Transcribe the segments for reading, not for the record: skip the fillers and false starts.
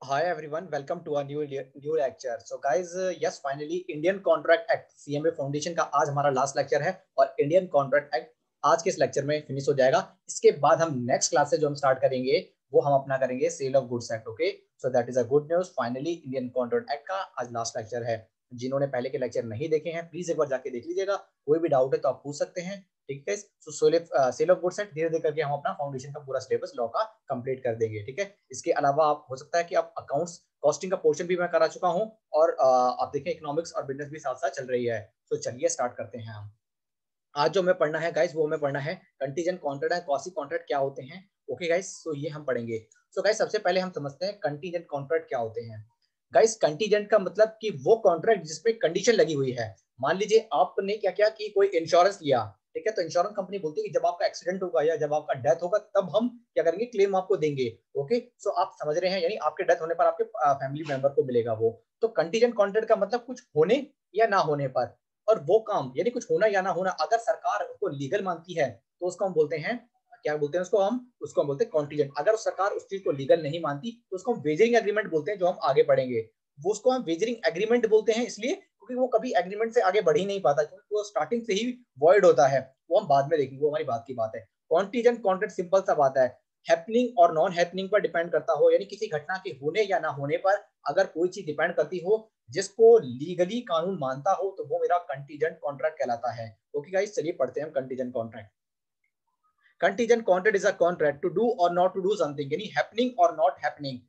Hi everyone, welcome to a new lecture. So guys, yes finally Indian Contract Act CMA foundation का आज हमारा last lecture है और Indian contract act आज के इस लेक्चर में फिनिश हो जाएगा। इसके बाद हम नेक्स्ट क्लास से जो हम स्टार्ट करेंगे वो हम अपना करेंगे sale of goods act. Okay, so that is a good news. Finally Indian contract act का आज लास्ट लेक्चर है। जिन्होंने पहले के लेक्चर नहीं देखे हैं प्लीज एक बार जाके देख लीजिएगा। कोई भी डाउट है तो आप पूछ सकते हैं। ठीक है, सो सेल ऑफ गुड्स एक्ट धीरे धीरे करके हम अपना फाउंडेशन का पूरा सिलेबस लॉ का कंप्लीट कर देंगे। ठीक है, इसके अलावा आप हो सकता है कि आप अकाउंट्स कॉस्टिंग का पोर्शन भी मैं करा चुका हूं और आप देखें इकोनॉमिक्स और बिजनेस भी साथ साथ चल रही है। तो चलिए स्टार्ट करते हैं हम। आज जो हमें पढ़ना है गाइस वो हमें पढ़ना है contingent contract and quasi contract क्या होते हैं। ओके गाइस, तो ये हम पढ़ेंगे। सो गाइस सबसे पहले हम समझते हैं कंटीजेंट कॉन्ट्रैक्ट क्या होते हैं। गाइस कंटीजेंट का मतलब कि वो कॉन्ट्रैक्ट जिसमें कंडीशन लगी हुई है। मान लीजिए आपने क्या किया कि कोई इंश्योरेंस लिया। ठीक है, तो इंश्योरेंस कंपनी बोलती है कि जब आपका एक्सीडेंट होगा या जब आपका डेथ होगा तब हम क्या करेंगे, क्लेम आपको देंगे। ओके, सो आप समझ रहे हैं, यानी आपके डेथ होने पर आपके फैमिली मेंबर को मिलेगा वो। तो कंटीजेंट कॉन्ट्रैक्ट का मतलब कुछ होने या ना होने पर, और वो काम यानी कुछ होना या ना होना, अगर सरकार उसको लीगल मानती है तो उसको हम बोलते हैं, क्या बोलते हैं उसको हम बोलते हैं कॉन्टीजेंट। अगर सरकार उस चीज को लीगल नहीं मानती तो उसको हम वेजरिंग एग्रीमेंट बोलते हैं, जो हम आगे पढ़ेंगे। वो उसको हम वेजरिंग एग्रीमेंट बोलते हैं इसलिए क्योंकि वो कभी एग्रीमेंट से आगे बढ़ ही नहीं पाता, क्योंकि वो स्टार्टिंग से ही वॉइड होता है। वो हम बाद में देखेंगे, वो हमारी बात की बात है। कॉन्टीजेंट कॉन्ट्रैक्ट सिंपल सा बात है, हैपनिंग और नॉन हैपनिंग पर डिपेंड करता हो, यानी किसी घटना के होने या ना होने पर अगर कोई चीज डिपेंड करती हो जिसको लीगली कानून मानता हो तो वो मेरा कंटीजेंट कॉन्ट्रैक्ट कहलाता है। ओके गाइस, चलिए पढ़ते हैं contingent contract. Contingent contract is a contract to do और नॉट टू डू समथिंग, यानी हैपनिंग और not happening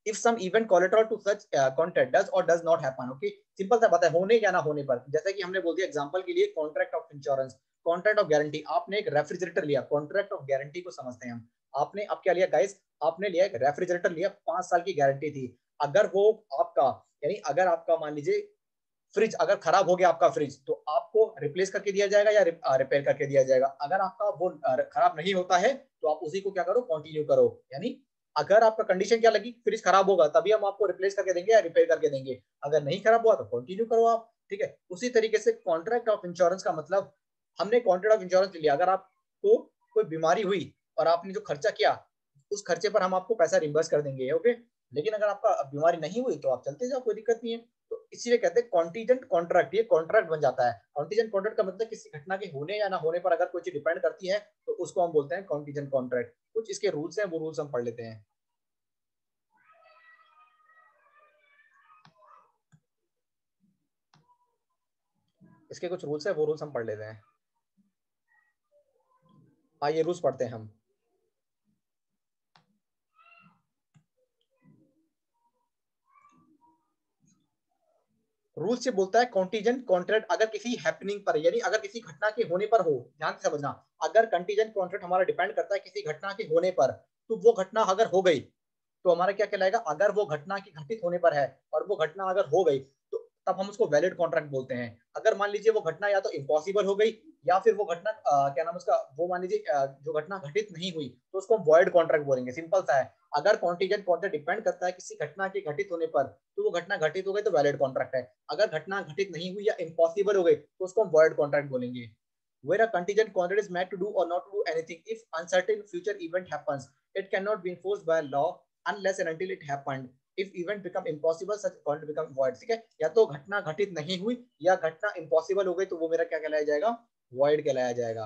if some event collateral to such contract does or does not happen। Okay, simple सा बात है, होने या ना होने पर। जैसे कि हमने बोल दिया एग्जांपल के लिए contract of insurance, contract of guarantee. आपने एक रेफ्रिजरेटर लिया, कॉन्ट्रैक्ट ऑफ गारंटी को समझते हैं हम। आपने अब क्या लिया गाइस, आपने लिया एक रेफ्रिजरेटर लिया, 5 साल की गारंटी थी। अगर वो आपका, यानी अगर आपका मान लीजिए फ्रिज अगर खराब हो गया आपका फ्रिज, तो आपको रिप्लेस करके दिया जाएगा या रिपेयर करके दिया जाएगा। अगर आपका वो खराब नहीं होता है तो आप उसी को क्या करो, कंटिन्यू करो। यानी अगर आपका कंडीशन क्या लगी, फ्रिज खराब होगा तभी हम आपको रिप्लेस करके देंगे या रिपेयर करके देंगे। अगर नहीं खराब हुआ तो कंटिन्यू करो आप। ठीक है, उसी तरीके से कॉन्ट्रैक्ट ऑफ इंश्योरेंस का मतलब, हमने कॉन्ट्रैक्ट ऑफ इंश्योरेंस लिया, अगर आपको कोई बीमारी हुई और आपने जो खर्चा किया उस खर्चे पर हम आपको पैसा रिम्बर्स कर देंगे। ओके, लेकिन अगर आपका बीमारी नहीं हुई तो आप चलते जाओ, कोई दिक्कत नहीं है। तो इसीलिए कहते हैं कॉन्टीजेंट कॉन्ट्रैक्ट, ये कॉन्ट्रैक्ट बन जाता है। कॉन्टीजेंट कॉन्ट्रैक्ट का मतलब किसी घटना के होने या ना होने पर अगर कोई चीज डिपेंड करती है तो उसको हम बोलते हैं कॉन्टीजेंट कॉन्ट्रैक्ट। कुछ इसके रूल्स हैं, वो रूल्स हम पढ़ लेते हैं। इसके कुछ रूल्स है, वो रूल्स हम पढ़ लेते हैं। आइए रूल्स पढ़ते हैं हम। रूल से बोलता है कॉन्टीजेंट कॉन्ट्रैक्ट अगर किसी हैपनिंग पर, यानी अगर किसी घटना के होने पर हो। ध्यान से समझना, अगर कंटीजेंट कॉन्ट्रैक्ट हमारा डिपेंड करता है किसी घटना के होने पर, तो वो घटना अगर हो गई तो हमारा क्या कहलाएगा, अगर वो घटना की घटित होने पर है और वो घटना अगर हो गई तो तब हम उसको वैलिड कॉन्ट्रैक्ट बोलते हैं। अगर मान लीजिए वो घटना या तो इम्पॉसिबल हो गई या फिर वो घटना क्या नाम उसका, वो मान लीजिए जो घटना घटित नहीं हुई तो उसको हम वॉइड कॉन्ट्रैक्ट बोलेंगे। सिंपल सा है, अगर कॉन्टीजेंट कॉन्ट्रैक्ट डिपेंड करता है किसी घटना के घटित होने पर तो वो घटना घटित हो गई तो वैलिड कॉन्ट्रैक्ट है। अगर घटना घटित नहीं हुई या इम्पॉसिबल हो गई तो उसको हम वॉइड कॉन्ट्रैक्ट बोलेंगे। Where a contingent contract is made to do or not to do anything, if uncertain future event happens, it cannot be enforced by law unless and until it happened. If event become impossible, such contract become void। ठीक है, या तो घटना घटित नहीं हुई या घटना इम्पॉसिबल हो गई तो वो मेरा क्या कहलाया जाएगा, void कहलाया जाएगा।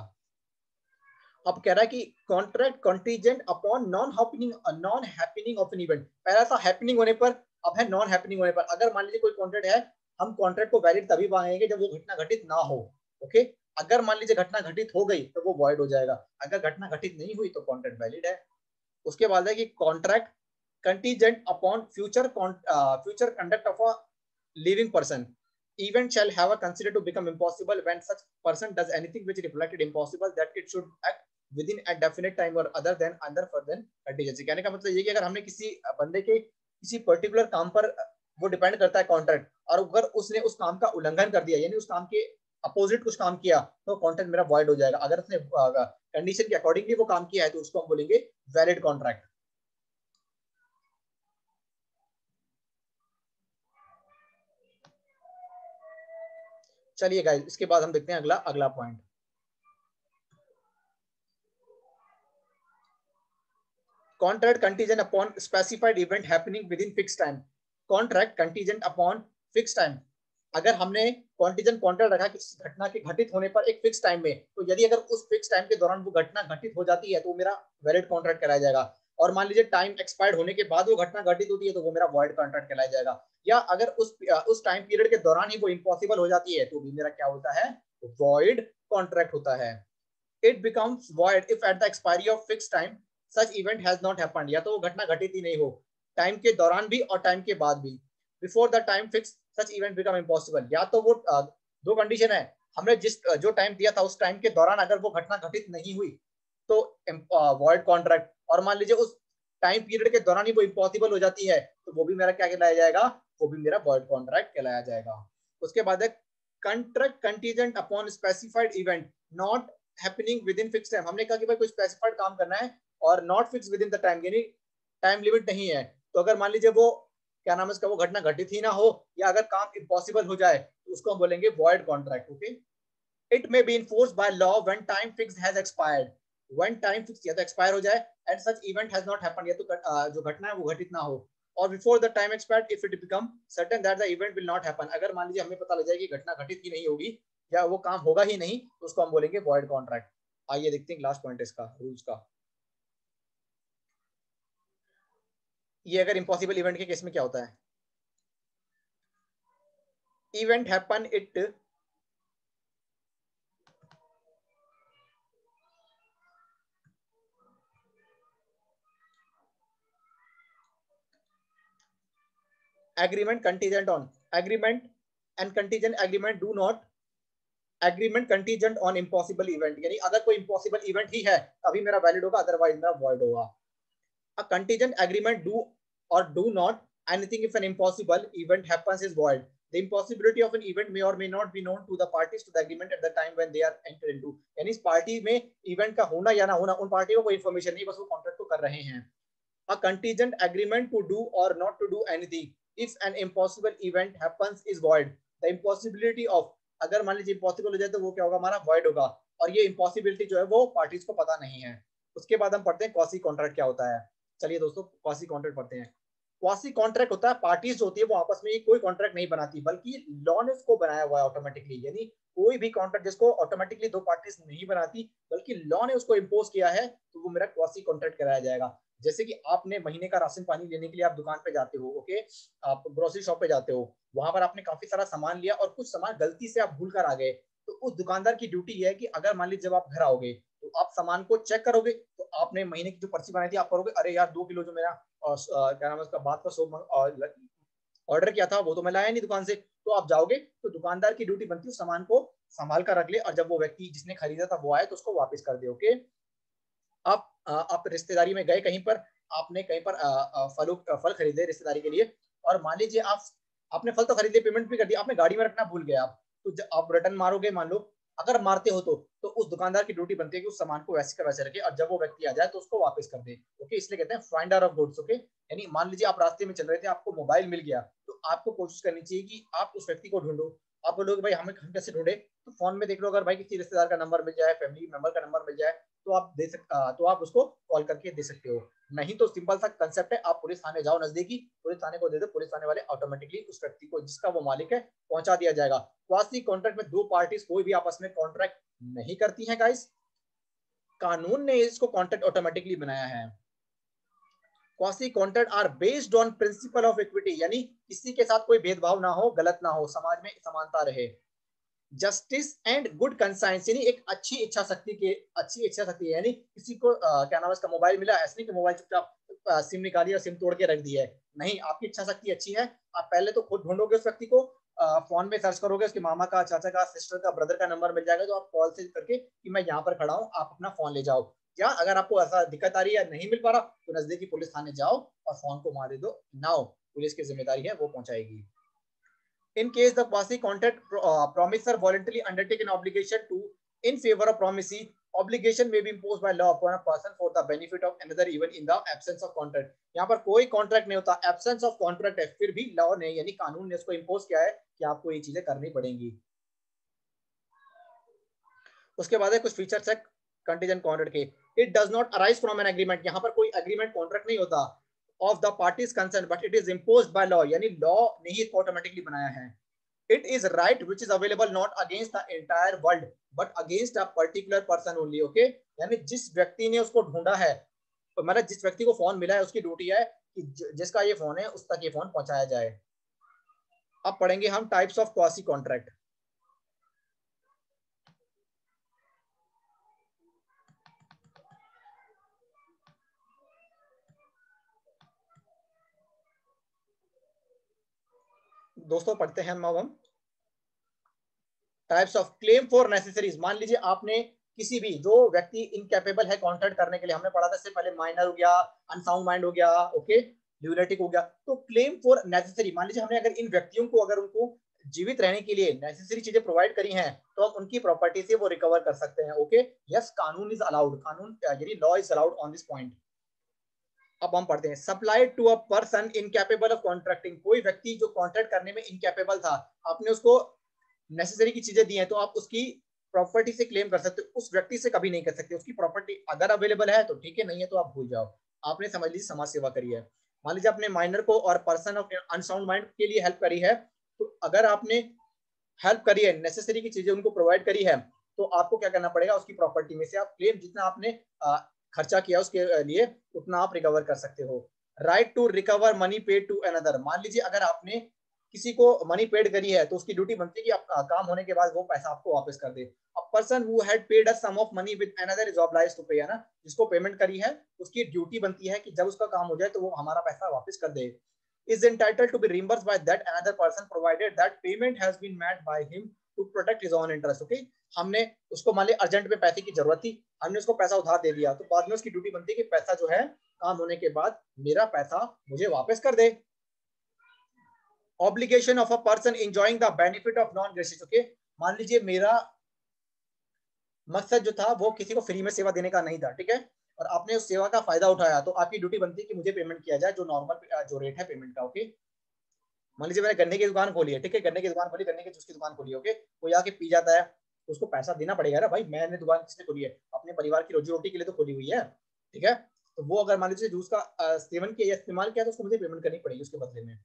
अब कह रहा है कि contract contingent upon non happening of an event. पहला था हैपनिंग होने पर, अब है नॉन हैपनिंग होने पर। अगर मान लीजिए कोई कॉन्ट्रैक्ट है, हम कॉन्ट्रैक्ट को वैलिड तभी मानेंगे जब वो घटना घटित ना हो। ओके, अगर मान लीजिए घटना घटित हो गई तो वो वॉइड हो जाएगा, अगर घटना घटित नहीं हुई तो कॉन्ट्रैक्ट वैलिड है। उसके बाद है कि contract contingent upon future conduct of a living person, event shall have a considered to become impossible when such person does anything which reflected impossible that it should act within a definite time or other than under further contingency। कहने का मतलब ये कि अगर हमने किसी बंदे के किसी पर्टिकुलर काम पर, वो डिपेंड करता है कॉन्ट्रैक्ट, और अगर उसने उस काम का उल्लंघन कर दिया यानी उस काम के अपोजिट कुछ काम किया तो कॉन्ट्रैक्ट मेरा वॉइड हो जाएगा। अगर उसने कंडीशन के अकॉर्डिंगली वो काम किया है तो उसको हम बोलेंगे वैलिड कॉन्ट्रैक्ट। चलिए गाइस, इसके बाद हम देखते हैं अगला अगला point. Contract contingent upon specified event happening with in fix time, contract contingent upon fix time. अगर हमने कॉन्टीजेंट कॉन्ट्रैक्ट रखा कि घटना के घटित होने पर एक फिक्स टाइम में, तो यदि अगर उस फिक्स टाइम के दौरान वो घटना घटित हो जाती है तो मेरा वैलिड कॉन्ट्रैक्ट कराया जाएगा। और मान लीजिए टाइम एक्सपायर्ड होने के बाद वो घटना घटित होती है तो वो मेरा वॉइड कॉन्ट्रैक्ट कहलाया जाएगा। या अगर उस टाइम पीरियड के दौरान ही वो इम्पॉसिबल हो जाती है तो भी मेरा क्या होता है, वॉइड कॉन्ट्रैक्ट होता है। It becomes void if at the expiry of fix time such event has not happened, या तो वो घटना घटित ही नहीं हो टाइम के दौरान भी और टाइम के बाद भी। Before the time fix such event become impossible, या तो वो दो कंडीशन है, हमने जो टाइम दिया था उस टाइम के दौरान अगर वो घटना घटित नहीं हुई तो वॉइड कॉन्ट्रैक्ट, और मान लीजिए उस टाइम पीरियड के दौरान ही वो इम्पॉसिबल हो जाती है तो वो भी मेरा क्या कहलाया जाएगा, वो भी मेरा वॉइड कॉन्ट्रैक्ट कहलाया जाएगा। उसके बाद है contract contingent upon specified event not happening with in fix time. हमने कहा कि भाई कोई स्पेसिफाइड काम करना है और not fix with in the time, यानी टाइम लिमिट नहीं है। तो अगर मान लीजिए वो क्या नाम है इसका, वो घटना घटित ही ना हो या अगर काम इम्पॉसिबल हो जाए तो उसको हम बोलेंगे void contract. Okay, it may be enforced by law when time fix has expired, when time fix या तो एक्सपायर हो जाए and such event has not happened, या तो जो घटना है वो घटित ना हो, और before the time expired if it become certain that the event will not happen. अगर मान लीजिए हमें पता लग जाए कि घटना घटित ही नहीं होगी या वो काम होगा ही नहीं तो उसको हम बोलेंगे वॉइड कॉन्ट्रैक्ट। आइए देखते हैं लास्ट पॉइंट इसका रूल्स का। ये अगर इम्पॉसिबल इवेंट के केस में क्या होता है, event happen it agreement contingent on agreement and contingent agreement do not agreement contingent on impossible event, यानी अगर कोई impossible event ही है तभी मेरा वैलिड होगा, अदरवाइज मेरा void होगा। a contingent agreement do or do not anything if an impossible event happens is void, the impossibility of an event may or may not be known to the parties to the agreement at the time when they are entered into, यानी इस party में event का होना या ना होना उन party को कोई इन्फॉर्मेशन नहीं, बस वो कॉन्ट्रैक्ट को कर रहे हैं। a contingent agreement to do or not to do anything if an impossible event happens is void, the impossibility of, अगर मान लीजिए इम्पॉसिबल हो जाए तो वो क्या होगा, हमारा void होगा, और ये इम्पॉसिबिलिटी जो है वो पार्टीज को पता नहीं है। उसके बाद हम पढ़ते हैं क्वासी कॉन्ट्रैक्ट क्या होता है। चलिए दोस्तों क्वासी कॉन्ट्रैक्ट पढ़ते हैं। क्वासी कॉन्ट्रैक्ट होता है पार्टीज जो होती है वो आपस में कोई कॉन्ट्रैक्ट नहीं बनाती बल्कि लॉ ने उसको बनाया हुआ है ऑटोमेटिकली, यानी कोई भी कॉन्ट्रैक्ट जिसको ऑटोमेटिकली दो पार्टीज नहीं बनाती बल्कि लॉ ने उसको इम्पोज किया है तो वो मेरा क्वासी कॉन्ट्रैक्ट कराया जाएगा। जैसे कि आपने महीने का राशन पानी लेने के लिए आप दुकान पे जाते हो, ओके, आप ग्रोसरी शॉप पे जाते हो, वहां पर आपने काफी सारा सामान लिया और कुछ सामान गलती से आप भूल कर आ गए, तो उस दुकानदार की ड्यूटी है कि अगर मान लीजिए जब आप घर आओगे तो आप सामान को चेक करोगे, तो आपने महीने की जो पर्ची बनाई थी आप करोगे अरे यार 2 किलो जो मेरा क्या नाम है उसका बात का सोप ऑर्डर किया था वो तो मैं लाया नहीं दुकान से, तो आप जाओगे तो दुकानदार की ड्यूटी बनती है सामान को संभाल कर रख ले और जब वो व्यक्ति जिसने खरीदा था वो आए तो उसको वापस कर दे। ओके, आप रिश्तेदारी में गए कहीं पर, आपने कहीं पर फल खरीदे रिश्तेदारी के लिए, और मान लीजिए आपने फल तो खरीद लिया, पेमेंट भी कर दिया, आपने गाड़ी में रखना भूल गए आप, तो जब आप रिटर्न मारोगे मान लो, अगर मारते हो तो उस दुकानदार की ड्यूटी बनती है कि उस सामान को वैसे का वैसे रखे और जब वो व्यक्ति आ जाए तो उसको वापस कर दे। ओके, इसलिए कहते हैं फाइंडर ऑफ गुड्स। ओके, यानी मान लीजिए आप रास्ते में चल रहे थे, आपको मोबाइल मिल गया, तो आपको कोशिश करनी चाहिए कि आप उस व्यक्ति को ढूंढो। आप बोलोगे भाई हम कैसे ढूंढे, तो फोन में देख लो, अगर भाई किसी रिश्तेदार का नंबर मिल जाए, फैमिली मेंबर का नंबर मिल जाए तो आप उसको कॉल करके दे सकते हो। नहीं तो सिंपल सा कंसेप्ट है, आप पुलिस थाने जाओ नजदीकी, पुलिस थाने को दे दो, पुलिस थाने वाले ऑटोमेटिकली उस व्यक्ति को जिसका वो मालिक है पहुंचा दिया जाएगा। क्वासी कॉन्ट्रैक्ट में दो पार्टीज कोई भी आपस में कॉन्ट्रैक्ट नहीं करती हैं गाइस, कानून ने इसको कॉन्ट्रैक्ट ऑटोमेटिकली बनाया है। Quasi contract are based on principle of equity, यानी किसी के साथ कोई भेदभाव ना हो, गलत ना हो, समाज में समानता रहे। जस्टिस एंड गुड कंसाइंस, यानी एक अच्छी इच्छा शक्ति है, यानी किसी को क्या नाम है इसका मोबाइल मिला, ऐसे नहीं कि मोबाइल चुपचाप सिम निकाली और सिम तोड़ के रख दी है, नहीं, आपकी इच्छा शक्ति अच्छी है, आप पहले तो खुद ढूंढोगे उस व्यक्ति को, फोन में सर्च करोगे, उसके मामा का, चाचा का, सिस्टर का, ब्रदर का नंबर मिल जाएगा, तो आप कॉल से करके कि मैं यहाँ पर खड़ा हूँ, आप अपना फोन ले जाओ, या अगर आपको ऐसा दिक्कत आ रही है नहीं मिल पा रहा तो नजदीकी पुलिस थाने जाओ और फोन को वहां दे दो, नाउ पुलिस की जिम्मेदारी है वो पहुंचाएगी। In case the quasi contract promisor voluntarily undertake an obligation to in favor of promisee, obligation may be imposed by law upon a person for the benefit of another even in the absence of contract। यहाँ पर कोई contract नहीं होता, absence of contract है, फिर भी law ने यानी कानून ने इसको इम्पोज किया है कि आपको ये चीजें करनी पड़ेंगी। उसके बाद है कुछ फीचर्स है कंटीजेंट कॉन्ट्रैक्ट के। It does not arise from an agreement, यहाँ पर कोई एग्रीमेंट कॉन्ट्रैक्ट नहीं होता of the parties concern, but it is imposed by law, यानी लॉ ने ही इसको ऑटोमेटिकली बनाया है। It is right which is available not against the entire world but against a particular person only. Okay, यानी जिस व्यक्ति ने उसको ढूंढा है, मतलब जिस व्यक्ति को फोन मिला है उसकी ड्यूटी है कि जिसका ये फोन है उस तक ये फोन पहुंचाया जाए। अब पढ़ेंगे हम टाइप्स ऑफ क्वासी कॉन्ट्रैक्ट। दोस्तों पढ़ते हैं हम types of claim for necessaries. मान लीजिए आपने किसी भी, जो व्यक्ति इनकैपेबल है कॉन्ट्रैक्ट करने के लिए, हमने पढ़ा था इससे पहले माइनर हो गया, अनसाउंड माइंड हो गया, ओके, ल्यूनेटिक हो गया, तो क्लेम फॉर नेसेसरी, मान लीजिए हमने अगर इन व्यक्तियों को, अगर उनको जीवित रहने के लिए नेसेसरी चीजें प्रोवाइड करी हैं, तो हम उनकी प्रॉपर्टी से वो रिकवर कर सकते हैं। ओके, यस, कानून इज अलाउड, कानून यानी law is allowed on this point. अब हम पढ़ते हैं supplied to a person incapable of contracting. कोई व्यक्ति जो कॉन्ट्रैक्ट करने में इनकैपेबल था, आपने उसको नेसेसरी की चीजें दी हैं, तो आप उसकी प्रॉपर्टी से क्लेम कर सकते हो, उस व्यक्ति से कभी नहीं कर सकते। उसकी प्रॉपर्टी अगर अवेलेबल है तो ठीक है, नहीं है तो आप भूल जाओ। आपने समझ लीजिए समाज सेवा करी है। मान लीजिए आपने माइनर को और पर्सन ऑफ अनसाउंड माइंड के लिए हेल्प करी है, तो अगर आपने हेल्प करी है, नेसेसरी की चीजें उनको प्रोवाइड करी है, तो आपको क्या करना पड़ेगा, उसकी प्रॉपर्टी में से आप क्लेम, जितना आपने खर्चा किया उसके लिए, उतना आप रिकवर कर सकते हो। Right to recover money paid to another. मान लीजिए अगर आपने किसी को मनी पेड करी है, तो उसकी ड्यूटी बनती है कि काम होने के बाद वो पैसा आपको वापस कर दे। A person who had paid a sum of money with another is obliged to pay, है ना, जिसको पेमेंट करी है उसकी ड्यूटी बनती है कि जब उसका काम हो जाए तो वो हमारा पैसा वापस कर दे। is entitled to be reimbursed by that another person provided that payment has been made by him to protect his own interest। okay, हमने उसको मान लिया अर्जेंट में पैसे की जरूरत थी, हमने उसको पैसा उधार दे दिया, तो बाद में उसकी ड्यूटी बनती है कि पैसा जो है काम होने के बाद मेरा पैसा मुझे वापस कर दे। Obligation of a person enjoying the benefit of non gracious. Okay, मान लीजिए मेरा मकसद जो था वो किसी को फ्री में सेवा देने का नहीं था, ठीक है, और आपने उस सेवा का फायदा उठाया, तो आपकी ड्यूटी बनती है कि मुझे पेमेंट किया जाए जो नॉर्मल जो रेट है पेमेंट का। ओके, मान लीजिए मैंने गन्ने की दुकान खोली है, ठीक है, गन्ने की दुकान खोली, गन्ने के जूस की दुकान खोली है, ओके, कोई आके पी जाता है तो उसको पैसा देना पड़ेगा ना भाई, मैंने दुकान किसने खोली है, अपने परिवार की रोजी रोटी के लिए तो खोली हुई है, ठीक है, तो वो अगर मान लीजिए जूस का सेवन किया या इस्तेमाल किया तो उसको मुझे पेमेंट करनी पड़ेगी उसके बदले में।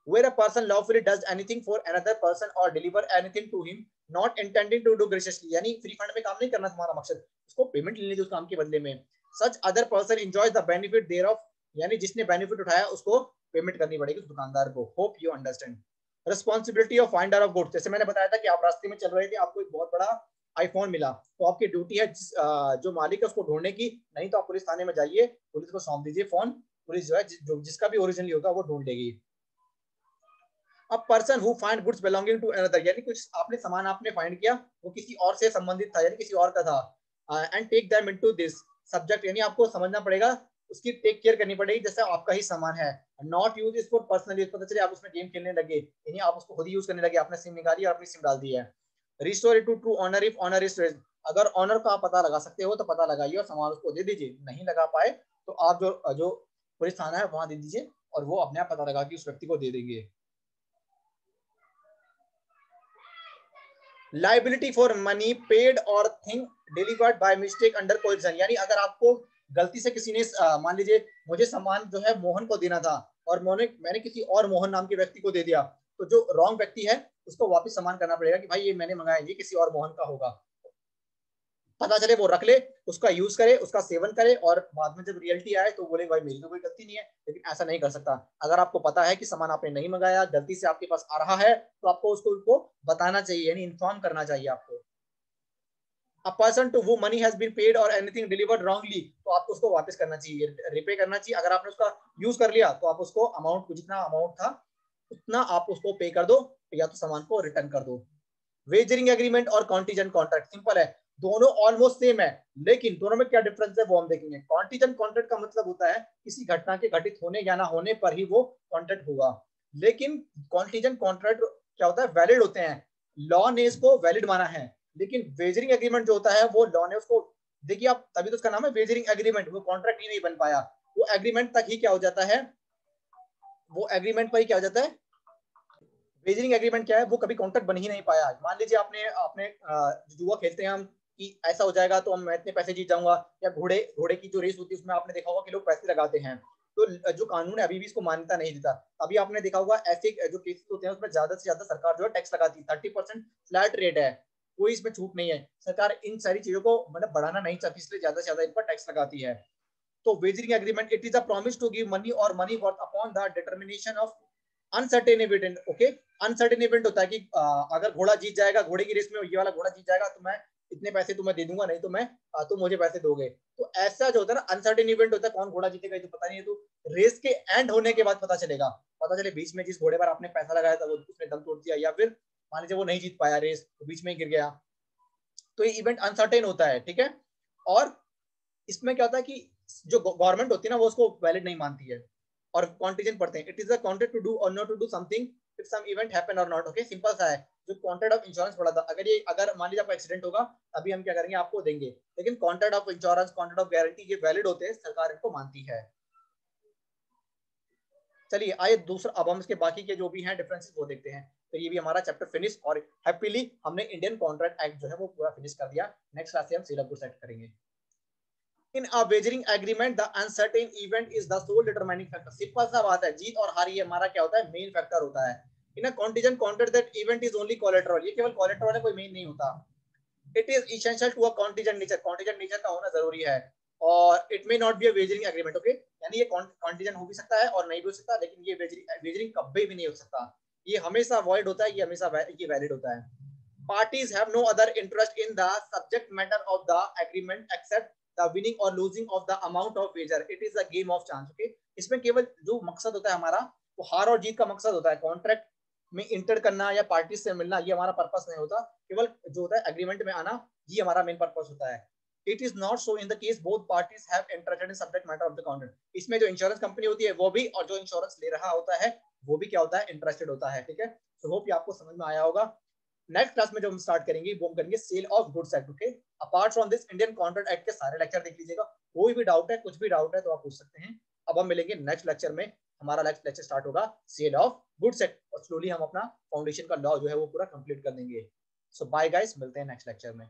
Where a person lawfully does anything for another person or deliver anything to him not intending to do graciously, यानी फ्री फंड में काम नहीं करना तुम्हारा मकसद, उसको पेमेंट लेनी थी उस काम के बदले में। Such other person enjoys the benefit thereof, यानी जिसने बेनिफिट उठाया उसको पेमेंट करनी पड़ेगी उस दुकानदार को। Hope you understand. Responsibility of finder of goods, जैसे मैंने बताया था कि आप रास्ते में चल रहे थे, आपको एक बहुत बड़ा आईफोन मिला, तो आपकी ड्यूटी है जो मालिक है उसको ढूंढने की, नहीं तो आप पुलिस थाने में जाइए, पुलिस को सौंप दीजिए फोन, पुलिस जो है जिसका भी ओरिजिनली होगा वो ढूंढ लेगी। A person who find goods belonging to another, यानी कुछ आपने सामान आपने फाइंड किया वो किसी और से संबंधित था, यानी किसी और का था, and take them into this subject, यानी आपको समझना पड़ेगा, उसकी टेक केयर करनी पड़ेगी जैसे आपका ही सामान है। नॉट यूज इस फॉर पर्सनल यूज, पता चले आप उसमें गेम खेलने लगे, यानी आप उसको खुद ही यूज करने लगे, आपने सिम निकाली और अपनी सिम डाल दी है। Restore it to true owner if owner is, अगर ऑनर का आप पता लगा सकते हो तो पता लगाइए और सामान उसको दे दीजिए, नहीं लगा पाए तो आप जो जो पुलिस थाना है वहां दे दीजिए और वो अपने आप पता लगा के उस व्यक्ति को दे देंगे। लाइबिलिटी फॉर मनी पेड और thing delivered by mistake under coercion, यानी अगर आपको गलती से किसी ने मान लीजिए मुझे सामान जो है मोहन को देना था और मैंने किसी और मोहन नाम के व्यक्ति को दे दिया, तो जो रॉन्ग व्यक्ति है उसको वापस सामान करना पड़ेगा कि भाई ये मैंने मंगाया, ये किसी और मोहन का होगा, पता चले वो रख ले, उसका यूज करे, उसका सेवन करे और बाद में जब रियलिटी आए तो बोले भाई मेरी तो कोई गलती नहीं है, लेकिन ऐसा नहीं कर सकता। अगर आपको पता है कि सामान आपने नहीं मंगाया, गलती से आपके पास आ रहा है, तो आपको उसको बताना चाहिए, यानी इन्फॉर्म करना चाहिए आपको। A person to whom money has been paid or anything delivered wrongly, तो आपको उसको वापस करना चाहिए, रिपे करना चाहिए। अगर आपने उसका यूज कर लिया तो आप उसको अमाउंट को, जितना अमाउंट था उतना आप उसको पे कर दो या तो सामान को रिटर्न कर दो। वेजरिंग एग्रीमेंट और कॉन्टीजेंट कॉन्ट्रैक्ट सिंपल है, दोनों ऑलमोस्ट सेम है, लेकिन दोनों में क्या डिफरेंस है वो हम देखेंगे। कॉन्टीजेंट कॉन्ट्रैक्ट का मतलब होता है किसी घटना के घटित होने या ना होने पर ही वो कॉन्ट्रैक्ट होगा, लेकिन कॉन्टीजेंट कॉन्ट्रैक्ट क्या होता है, वैलिड होते हैं, लॉ ने इसको वैलिड माना है। लेकिन वेजरिंग एग्रीमेंट जो होता है वो लॉ ने उसको, देखिए आप तभी तो उसका नाम है वेजरिंग एग्रीमेंट, वो कॉन्ट्रैक्ट ही नहीं बन पाया, वो एग्रीमेंट तक ही क्या हो जाता है, वो एग्रीमेंट पर ही क्या हो जाता है, वेजरिंग एग्रीमेंट क्या है, वो कभी कॉन्ट्रैक्ट बन ही नहीं पाया। मान लीजिए आपने आपने जुआ खेलते हैं हम, कि ऐसा हो जाएगा तो मैं इतने पैसे जीत जाऊंगा, या घोड़े घोड़े की जो रेस होती है उसमें आपने देखा होगा कि लोग पैसे लगाते हैं, तो जो कानून है अभी भी इसको मान्यता नहीं देता। अभी आपने देखा होगा ऐसे जो केसेस होते हैं उसमें ज्यादा से ज्यादा सरकार जो है टैक्स लगाती है, 30% फ्लैट रेट है, कोई इसमें छूट नहीं है। सरकार इन सारी चीजों को मतलब बढ़ाना नहीं चाहती, इसलिए ज्यादा से ज्यादा इन पर टैक्स लगाती है। तो wagering agreement, it is a promise to give money और money worth upon the determination of uncertain event. Okay, uncertain event होता है कि अगर घोड़ा जीत जाएगा, घोड़े की रेस में ये वाला घोड़ा जीत जाएगा तो मैं इतने पैसे तुम्हें दे दूंगा, नहीं तो मैं तुम मुझे पैसे दोगे। तो ऐसा जो होता है ना अनसर्टेन इवेंट होता है, कौन घोड़ा जीतेगा ये तो पता नहीं है, तो रेस के एंड होने के बाद पता चलेगा। पता चले बीच में जिस घोड़े पर आपने पैसा लगाया था वो उसने दम तोड़ दिया, या फिर मान लीजिए वो नहीं जीत पाया रेस, तो बीच में गिर गया, तो ये इवेंट अनसर्टेन होता है, ठीक है। और इसमें क्या होता है कि जो गवर्नमेंट होती है ना वो उसको वैलिड नहीं मानती है, और कॉन्टिजेंट पढ़ते हैं, it is a contract to do और not to do something if some event happen और नॉट। ओके, सिंपल सा है। जो कॉन्ट्रैक्ट ऑफ इंश्योरेंस पड़ा था, अगर मान लीजिए आपका एक्सीडेंट होगा, अभी हम क्या करेंगे, आपको देंगे, लेकिन contract of insurance, contract of guarantee ये वैलिड होते हैं, सरकार इनको मानती है। चलिए आइए दूसरा, अब हम इसके बाकी के जो भी हैं डिफरेंसेस वो देखते हैं। तो ये भी हमारा चैप्टर फिनिश, और हैप्पीली हमने इंडियन कॉन्ट्रैक्ट एक्ट जो है वो पूरा फिनिश कर दिया। नेक्स्ट क्लास से हम सिलेबस सेट करेंगे। In a wagering agreement, the uncertain event is the sole determining factor. Simple सा बात है, जीत और हार ये हमारा क्या होता है, मेन फैक्टर होता है। In a contingent contract, that event is only collateral. ये केवल collateral है, कोई मेन नहीं होता। It is essential to a contingent nature. Contingent nature का होना जरूरी है, और it may not be a wagering agreement. Okay, यानी ये contingent हो भी सकता है और नहीं भी हो सकता, लेकिन ये wagering कभी भी नहीं हो सकता। ये हमेशा void होता है, ये हमेशा ये valid होता है। Parties have no other interest in the subject matter of the agreement except the winning or losing of the amount of wager. It is a game of chance. Okay, इसमें केवल जो मकसद होता है हमारा, वो हार और जीत का मकसद होता है। कॉन्ट्रैक्ट में इंटर करना या पार्टी से मिलना ये हमारा पर्पस नहीं होता, केवल जो होता है एग्रीमेंट में आना, ये हमारा मेन पर्पस होता है। It is not so in the case both parties have interested in subject matter of the contract. इसमें जो इंश्योरेंस कंपनी होती है वो भी, और जो इंश्योरेंस ले रहा होता है वो भी क्या होता है, इंटरेस्टेड होता है। ठीक है, तो होप ये आपको समझ में आया होगा। नेक्स्ट क्लास में जो हम स्टार्ट करेंगे वो हम करेंगे sale of goods act. Okay, apart from this Indian contract act के सारे लेक्चर देख लीजिएगा। कोई भी डाउट है, कुछ भी डाउट है तो आप पूछ सकते हैं। अब हम मिलेंगे नेक्स्ट लेक्चर में, हमारा नेक्स्ट लेक्चर स्टार्ट होगा सेल ऑफ गुड्स एक्ट, और स्लोली हम अपना फाउंडेशन का लॉ जो है वो पूरा कंप्लीट कर देंगे। सो बाय गाइस, मिलते हैं नेक्स्ट लेक्चर में।